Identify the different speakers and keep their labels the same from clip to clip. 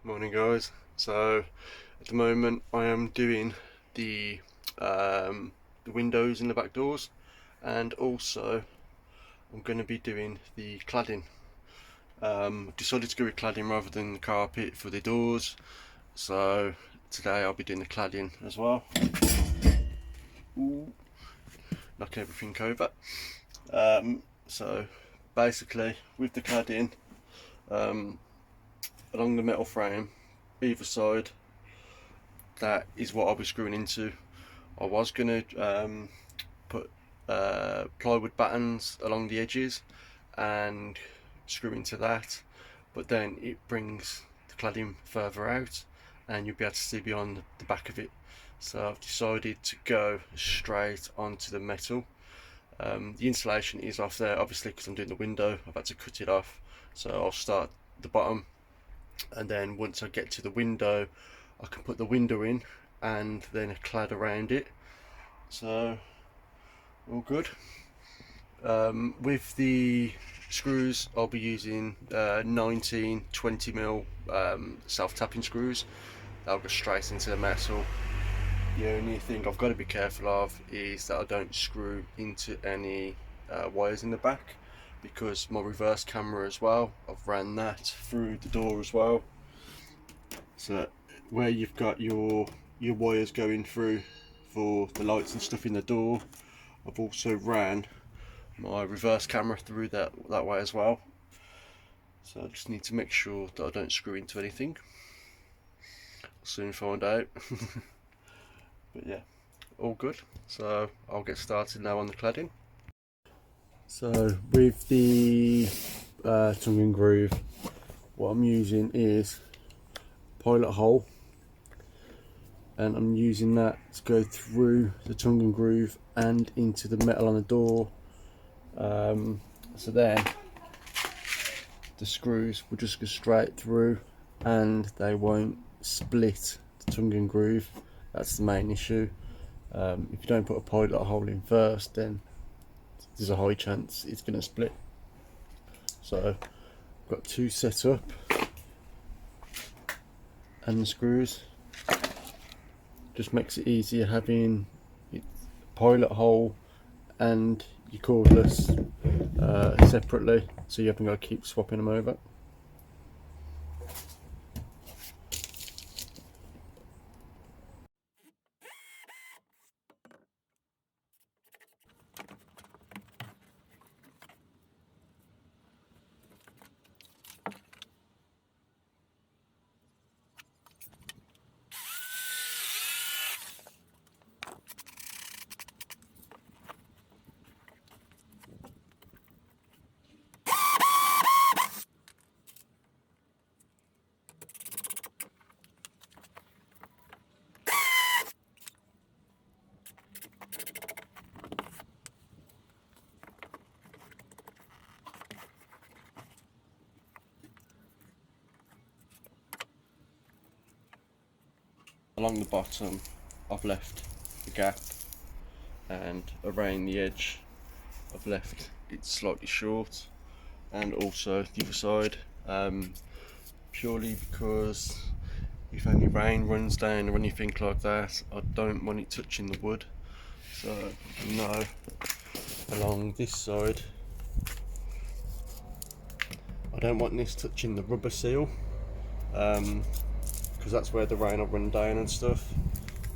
Speaker 1: Morning guys. So at the moment I am doing the the windows in the back doors, and also I'm going to be doing the cladding. Decided to go with cladding rather than the carpet for the doors, so today I'll be doing the cladding as well. Ooh, knock everything over. So basically with the cladding, along the metal frame either side, that is what I'll be screwing into. I was going to put plywood battens along the edges and screw into that, but then it brings the cladding further out and you'll be able to see beyond the back of it. So I've decided to go straight onto the metal. The insulation is off there obviously because I'm doing the window. I've had to cut it off, so I'll start the bottom, and then once I get to the window I can put the window in and then a clad around it. So all good. With the screws I'll be using 19 20mm self-tapping screws. They'll go straight into the metal. The only thing I've got to be careful of is that I don't screw into any wires in the back, because my reverse camera as well, I've ran that through the door as well. So where you've got your wires going through for the lights and stuff in the door, I've also ran my reverse camera through that way as well. So I just need to make sure that I don't screw into anything. I'll soon find out. But yeah, all good. So I'll get started now on the cladding. So with the tongue and groove, what I'm using is pilot hole, and I'm using that to go through the tongue and groove and into the metal on the door. So then the screws will just go straight through and they won't split the tongue and groove. That's the main issue. If you don't put a pilot hole in first, then there's a high chance it's going to split. So I've got two set up, and the screws just makes it easier having a pilot hole and your cordless separately, so you haven't got to keep swapping them over. Along the bottom I've left the gap, and around the edge I've left it slightly short, and also the other side, purely because if any rain runs down or anything like that, I don't want it touching the wood. So no, along this side I don't want this touching the rubber seal, because that's where the rain will run down and stuff.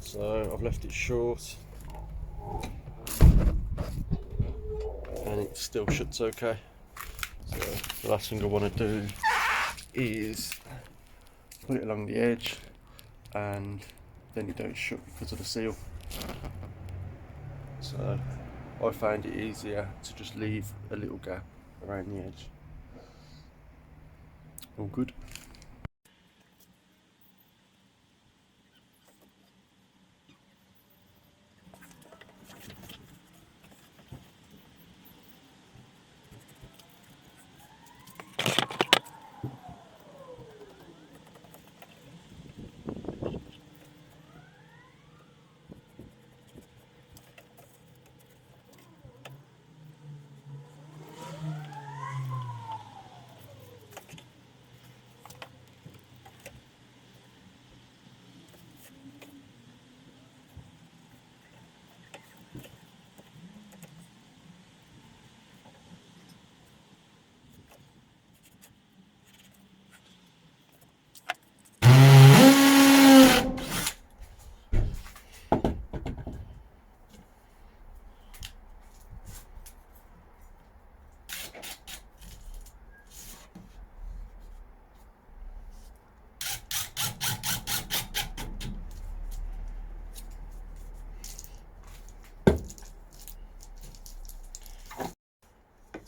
Speaker 1: So I've left it short, and it still shuts okay. So the last thing I want to do is put it along the edge and then it don't shut because of the seal. So I find it easier to just leave a little gap around the edge. All good.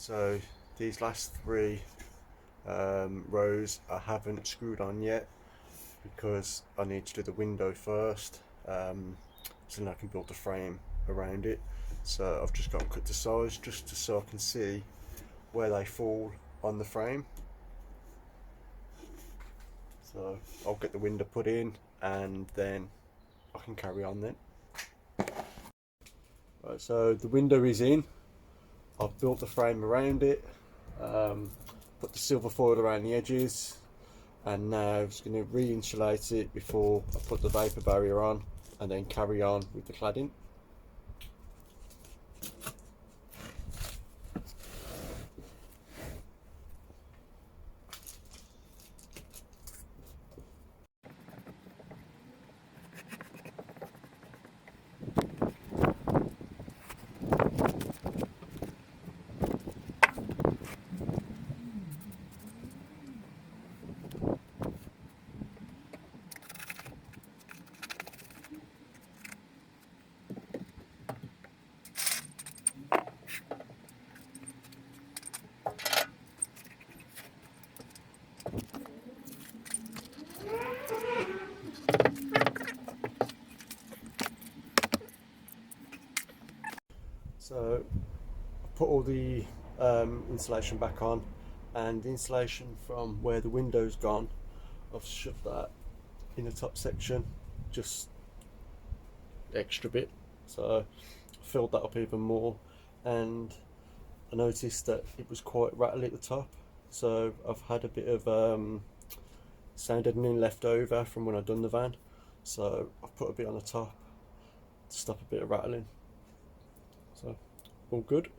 Speaker 1: So these last three rows I haven't screwed on yet because I need to do the window first, so then I can build the frame around it. So I've just got to cut to size just so I can see where they fall on the frame. So I'll get the window put in and then I can carry on then. Right, so the window is in. I've built the frame around it, put the silver foil around the edges, and now I'm just going to re-insulate it before I put the vapor barrier on and then carry on with the cladding. So I've put all the insulation back on, and the insulation from where the window's gone, I've shoved that in the top section, just extra bit. So I filled that up even more, and I noticed that it was quite rattly at the top. So I've had a bit of sound deadening left over from when I'd done the van. So I've put a bit on the top to stop a bit of rattling. So all good.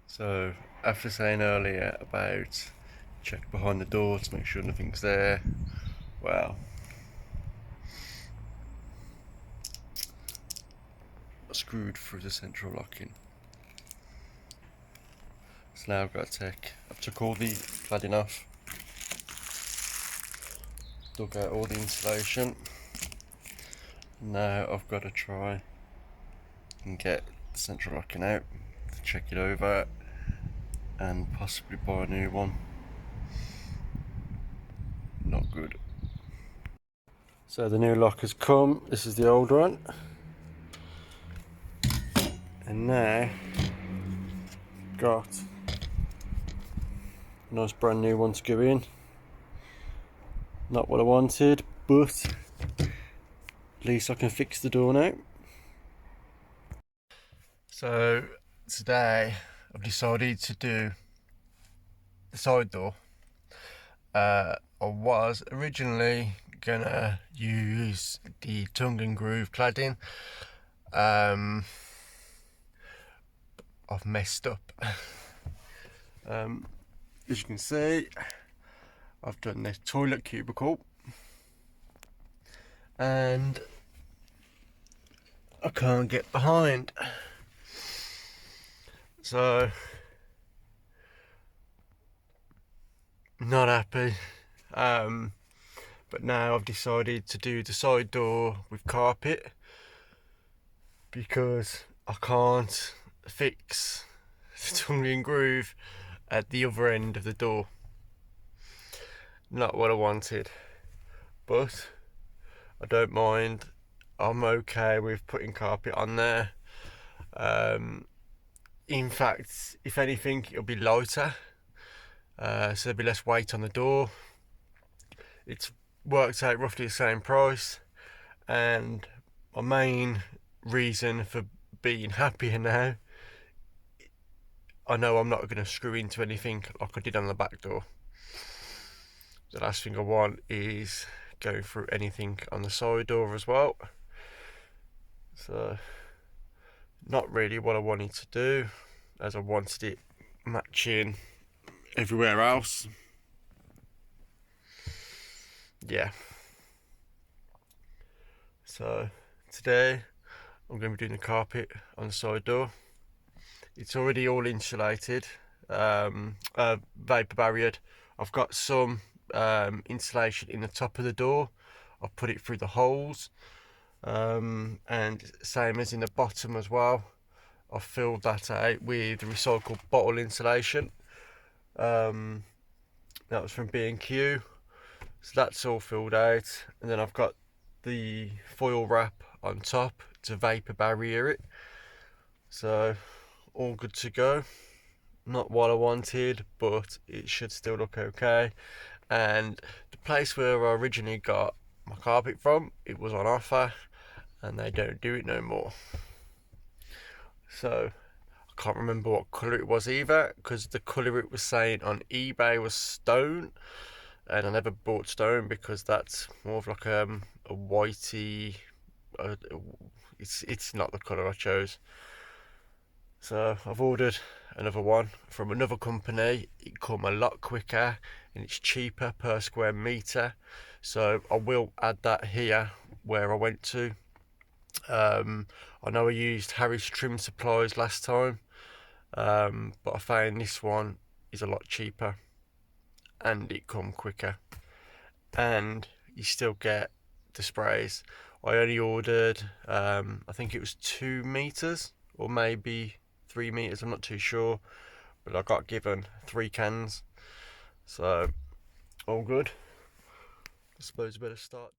Speaker 1: So after saying earlier about check behind the door to make sure nothing's there, well, I screwed through the central locking. So now I've got to I've took all the cladding off, dug out all the insulation. Now I've got to try and get the central locking out, to check it over and possibly buy a new one. Not good. So the new lock has come. This is the old one, and now got a nice brand new one to go in. Not what I wanted, but at least I can fix the door now. So today I've decided to do the side door. I was originally gonna use the tongue and groove cladding. I've messed up. As you can see, I've done this toilet cubicle and I can't get behind. So not happy. But now I've decided to do the side door with carpet because I can't fix the tongue and groove at the other end of the door. Not what I wanted, but I don't mind. I'm okay with putting carpet on there. In fact, if anything, it'll be lighter, so there'll be less weight on the door. It's worked out roughly the same price, and my main reason for being happier now, I know I'm not going to screw into anything like I did on the back door. The last thing I want is going through anything on the side door as well. So, not really what I wanted to do, as I wanted it matching everywhere else. Yeah. So, today I'm going to be doing the carpet on the side door. It's already all insulated, vapor barriered. I've got some insulation in the top of the door. I've put it through the holes, and same as in the bottom as well. I've filled that out with recycled bottle insulation. That was from B&Q, so that's all filled out. And then I've got the foil wrap on top to vapor barrier it. So all good to go. Not what I wanted, but it should still look okay. And the place where I originally got my carpet from, it was on offer, and they don't do it no more. So I can't remember what colour it was either, because the colour it was saying on eBay was stone, and I never bought stone because that's more of like a whitey. It's not the colour I chose. So I've ordered another one from another company. It come a lot quicker and it's cheaper per square metre. So I will add that here where I went to. I know I used Harry's Trim Supplies last time, but I found this one is a lot cheaper and it come quicker. And you still get the sprays. I only ordered, I think it was 2 meters or maybe 3 meters, I'm not too sure, but I got given 3 cans, so all good. I suppose I better start.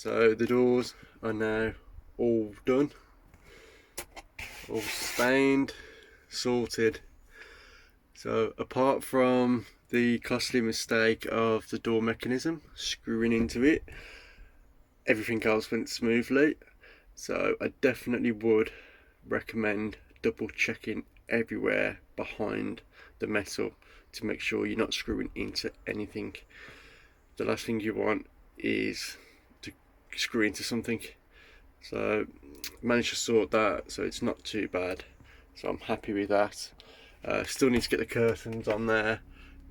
Speaker 1: So the doors are now all done, all stained, sorted. So apart from the costly mistake of the door mechanism screwing into it, everything else went smoothly. So I definitely would recommend double checking everywhere behind the metal to make sure you're not screwing into anything. The last thing you want is to screw into something. So managed to sort that, so it's not too bad, so I'm happy with that. Still need to get the curtains on there.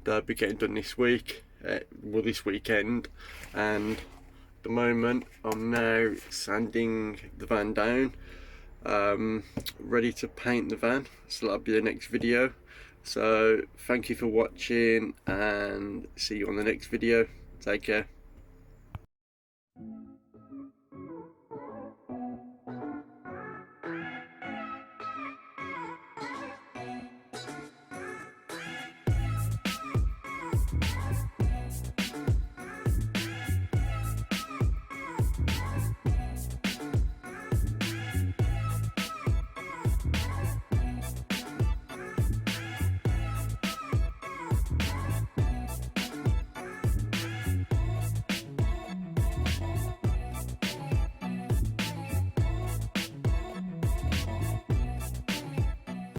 Speaker 1: They'll be getting done this week, well this weekend, and at the moment I'm now sanding the van down, ready to paint the van, so that'll be the next video. So thank you for watching and see you on the next video. Take care.